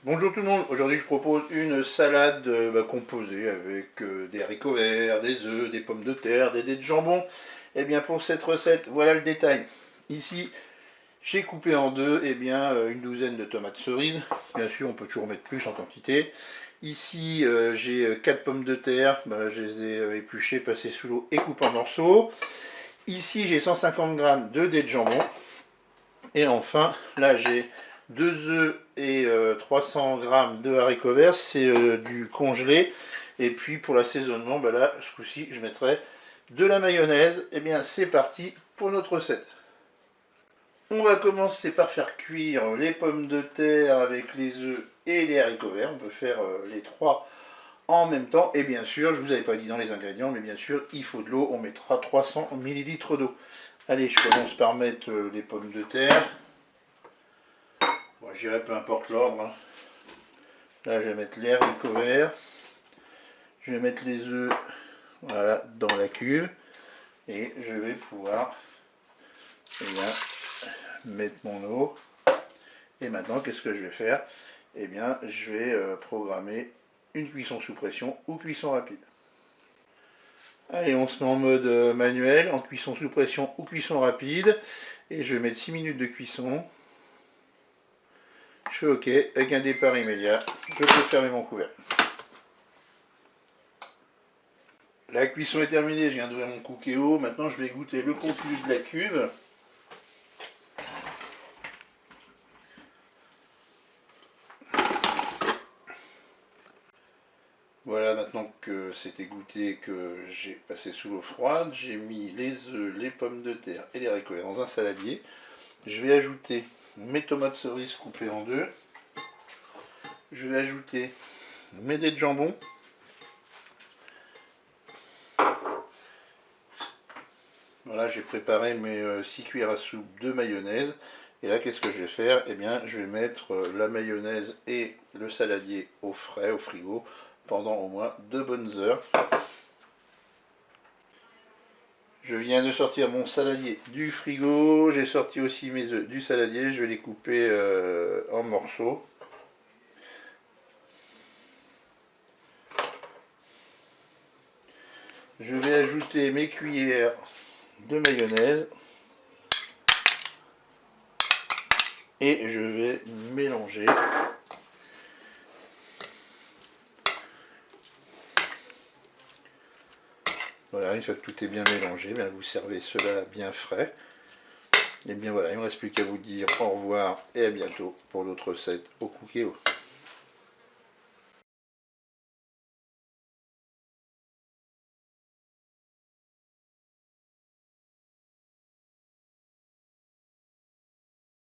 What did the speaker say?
Bonjour tout le monde, aujourd'hui je propose une salade composée avec des haricots verts, des œufs, des pommes de terre, des dés de jambon. Et bien pour cette recette, voilà le détail. Ici, j'ai coupé en deux une douzaine de tomates cerises. Bien sûr, on peut toujours mettre plus en quantité. Ici, j'ai 4 pommes de terre, je les ai épluchées, passées sous l'eau et coupées en morceaux. Ici, j'ai 150 g de dés de jambon. Et enfin, là j'ai 2 œufs et 300 g de haricots verts, c'est du congelé. Et puis pour l'assaisonnement, là, ce coup-ci, je mettrai de la mayonnaise. Et bien c'est parti pour notre recette. On va commencer par faire cuire les pommes de terre avec les œufs et les haricots verts. On peut faire les trois en même temps. Et bien sûr, je ne vous avais pas dit dans les ingrédients, mais bien sûr, il faut de l'eau. On mettra 300 ml d'eau. Allez, je commence par mettre les pommes de terre. Bon, je dirais peu importe l'ordre. Hein. Là, je vais mettre les haricots verts. Je vais mettre les œufs voilà, dans la cuve. Et je vais pouvoir mettre mon eau. Et maintenant, qu'est-ce que je vais faire? Eh bien, je vais programmer une cuisson sous pression ou cuisson rapide. Allez, on se met en mode manuel, en cuisson sous pression ou cuisson rapide. Et je vais mettre 6 minutes de cuisson. Je fais OK, avec un départ immédiat. Je peux fermer mon couvercle. La cuisson est terminée, je viens d'ouvrir mon Cookéo. Maintenant, je vais goûter le contenu de la cuve. Voilà, maintenant que c'est égoutté, que j'ai passé sous l'eau froide, j'ai mis les œufs, les pommes de terre et les haricots dans un saladier. Je vais ajouter mes tomates cerises coupées en deux. Je vais ajouter mes dés de jambon. Voilà, j'ai préparé mes 6 cuillères à soupe de mayonnaise. Et là, qu'est-ce que je vais faire? Eh bien, je vais mettre la mayonnaise et le saladier au frais, au frigo, pendant au moins 2 bonnes heures. Je viens de sortir mon saladier du frigo. J'ai sorti aussi mes œufs du saladier. Je vais les couper en morceaux. Je vais ajouter mes cuillères de mayonnaise. Et je vais mélanger. Voilà, une fois que tout est bien mélangé, vous servez cela bien frais. Et bien voilà, il ne me reste plus qu'à vous dire au revoir et à bientôt pour d'autres recettes au Cookéo.